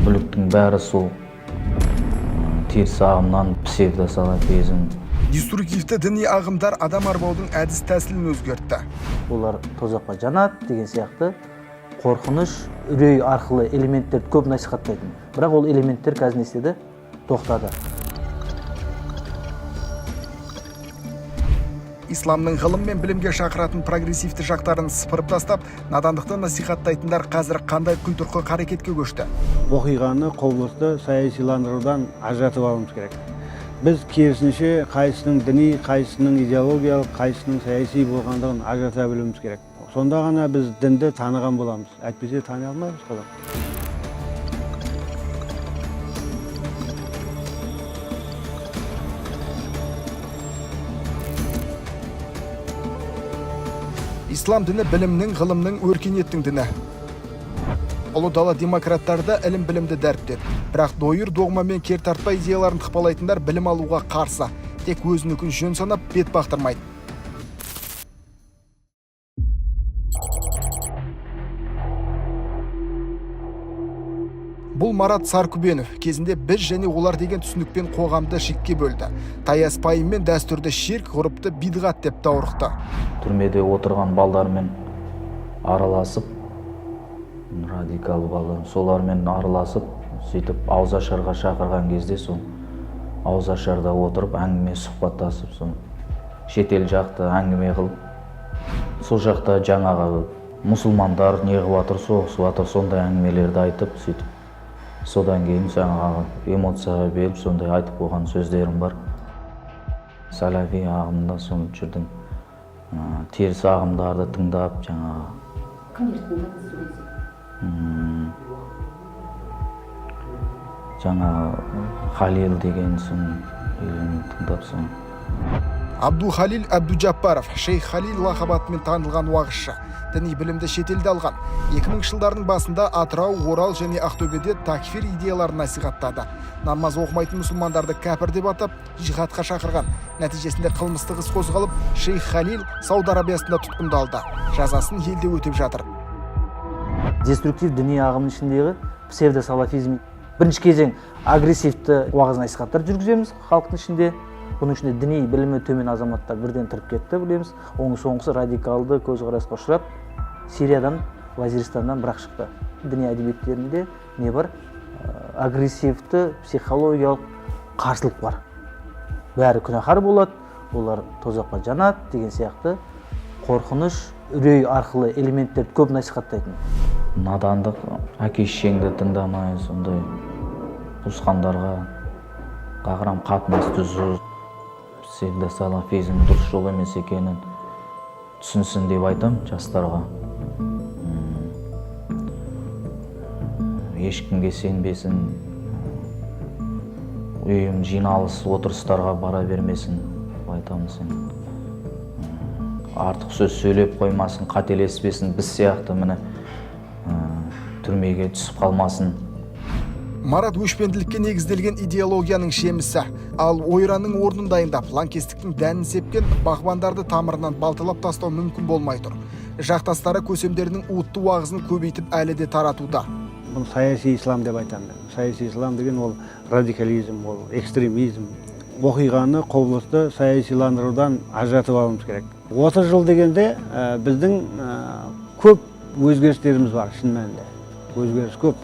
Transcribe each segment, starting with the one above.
Бүліктің бәрі сол теріс ағымнан псевдосалафизм. Деструктивті діни ағымдар адам арбаудың әдіс тәсілін өзгертті. Олар тозаққа жанат деген сияқты қорқыныш, үрей арқылы элементтерді көп насихаттайтын. Бірақ ол элементтер қазір не істеді? Тоқтады. Исламның ғылым мен білімге шақыратын прогрессивті жақтарын сыпырып тастап, надандықты насихаттайтындар қазір қандай құйтырқы қарекетке көшті? Оқиғаны, құбылысты саясиландырудан ажыратып алуымыз керек. Біз керісінше қайсының діни, қайсының идеологиялық, қайсының саяси болғандығын ажырата білуіміз керек. Сонда ғана біз дінді таныған боламыз. Әйтпесе тани алмаймыз қалай. Ислам діні білімнің, ғылымның, өркениеттің діні. Ұлы дала демократтарды ілім білімді дәріптеді. Бірақ дойыр доғма мен кертартпа идеяларын тықпалайтындар білім алуға қарсы. Тек өзінікін жөн санап бет бақтырмайды. Бұл Марат Саркүбенов кезінде біз және олар деген түсінікпен қоғамды шекке бөлді. Таяз пайыммен дәстүрді ширк, ғұрыпты бидғат деп даурықты. Түрмеде отырған балдармен араласып, радикал балдар, солармен араласып, сөйтіп ауызашарға шақырған кезде сол ауызашарда отырып әңгіме сұхбаттасып, сол шетел жақты әңгіме қылып, сол жақта жаңағы мұсылмандар не қылып жатыр, соғысып жатыр, сондай әңгімелерді айтып, сөйтіп содан кейін жаңағы эмоцияға беріп, сондай айтып қойған сөздерім бар. Салафи ағымында соны жүрдім. Теріс ағымдарды тыңдап, жаңағы жаңа Халил деген тыңдап соң. Абду Халил Абдуджаппаров, Шейх Халил лақабатымен танылған уағызшы. Діни білімді шетелде алған. 2000 жылдардың басында Атырау, Орал және Ақтөбеде такфир идеяларын насихаттады. Намаз оқымайтын мұсылмандарды кәпір деп атап, жихадқа шақырған. Нәтижесінде қылмыстық іс қозғалып, Шейх Халил Сауд Арабиясында тұтқындалды. Жазасын елде өтеп жатыр. Деструктив діни ағымның ішіндегі псевдосалафизм. Бірінші кезең агрессивті уағыз насихаттар жүргіземіз халықтың ішінде. Бұның ішінде діни білімі төмен азаматтар бірден тұрып кетті, білеміз. Оның соңғысы радикалды көзқарасқа ұшырап, Сириядан, Вазиристаннан бірақ шықты. Діни әдебиеттерінде не бар? Агрессивті психологиялық қарсылық бар. Бәрі күнәһар болады, олар тозаққа жанат деген сияқты қорқыныш, үрей арқылы элементтерді көп насихаттайтын. Надандық, әке-шешеңді тыңдамай, сондай туысқандарға қарам қатынас түзу, псевдосалафизм дұрыс жол емес екенін түсінсін деп айтам жастарға. Ешкімге сенбесін, үйім жиналыс отырыстарға бара бермесін айтамыз. Артық сөз сөйлеп қоймасын, қателеспесін, біз сияқты міне түрмеге түсіп қалмасын. Марат өшпенділікке негізделген идеологияның шемісі, ал ойраның орнын дайындап, лаңкестіктің дәнін сепкен бағбандарды тамырынан балталап тастау мүмкін болмай тұр. Жақтастары көсемдерінің уытты уағызын көбейтіп әлі де таратуда. Бұл саяси ислам деп айтамын. Саяси ислам деген ол радикализм, ол экстремизм. Оқиғаны, құбылысты саясиландырудан ажыратып алуымыз керек. 30 жыл дегенде біздің көп өзгерістеріміз бар, шын мәнінде. Өзгеріс көп.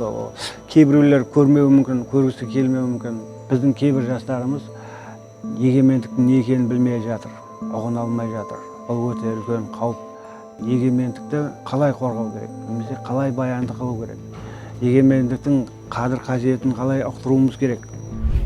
Кейбіреулер көрмеуі мүмкін, көргісі келмеуі мүмкін. Біздің кейбір жастарымыз егемендіктің не екенін білмей жатыр, ұғына алмай жатыр. Бұл өте үлкен қауіп. Егемендікті қалай қорғау керек, немесе қалай баянды қылу керек. Егемендіктің қадір қасиетін қалай ұқтыруымыз керек.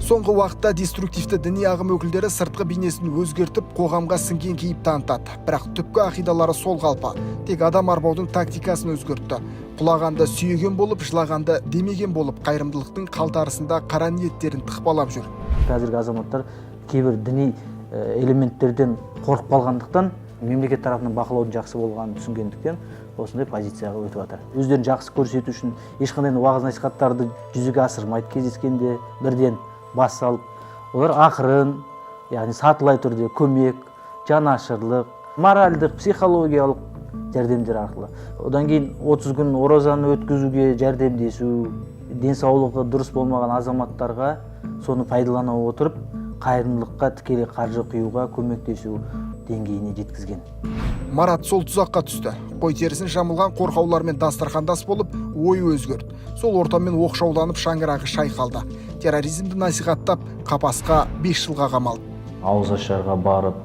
Соңғы уақытта деструктивті діни ағым өкілдері сыртқы бейнесін өзгертіп, қоғамға сіңген кейіп танытады. Бірақ түпкі ақидалары сол қалпы. Тек адам арбаудың тактикасын өзгертті. Құлағанды сүйеген болып, жылағанды демеген болып, қайырымдылықтың қалтарысында қара ниеттерін тықпалап жүр. Қазіргі азаматтар кейбір діни элементтерден қорқып қалғандықтан, мемлекет тарапынан бақылаудың жақсы болғанын түсінгендіктен осындай позицияға өтіп жатыр. Өздерін жақсы көрсету үшін ешқандай уағыз насихаттарды жүзеге асырмайды, кездескенде бірден бас салып, олар ақырын, яғни сатылай түрде көмек, жанашырлық, моральдық, психологиялық жәрдемдер арқылы. Одан кейін 30 күн оразаны өткізуге жәрдемдесу, денсаулығы дұрыс болмаған азаматтарға соны пайдалана отырып қайырымдылыққа тікелей қаржы құюға көмектесу деңгейіне жеткізген. Марат сол тұзаққа түсті. Қой терісін жамылған қорқаулармен дастархандас болып, ой өзгерді. Сол ортамен оқшауланып шаңырағы шайқалды. Терроризмді насихаттап, қапасқа 5 жылға қамалды. Ауызашарға барып,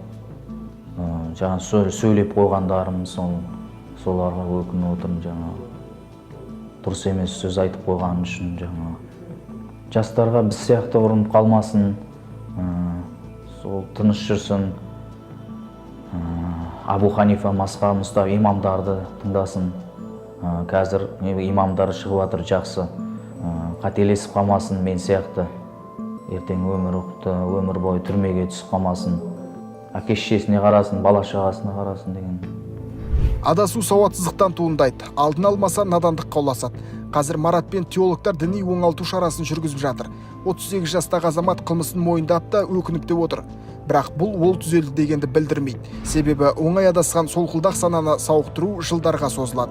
жаңа сөйлеп қойғандарым, соларға өкініп отырмын, жаңа дұрыс емес сөз айтып қойған үшін, жаңа жастарға біз сияқты ұрынып қалмасын, сол тыныш жүрсін, Абу Ханифа мазхабын ұстап имамдарды тыңдасын. Қазір имамдар шығып жатыр жақсы, қателесіп қалмасын мен сияқты. Ертең өмір бойы түрмеге түсіп қалмасын. Әке-шешесіне қарасын, бала-шағасына қарасын деген. Адасу сауатсыздықтан туындайды. Алдын алмаса надандыққа ұласады. Қазір Марат пен теологтар діни оңалту шарасын жүргізіп жатыр. 38 жастағы азамат қылмысын мойындап та өкініп те отыр. Бірақ бұл ол түзелді дегенді білдірмейді. Себебі оңай адасқан солқылдақ сананы сауықтыру жылдарға созылады.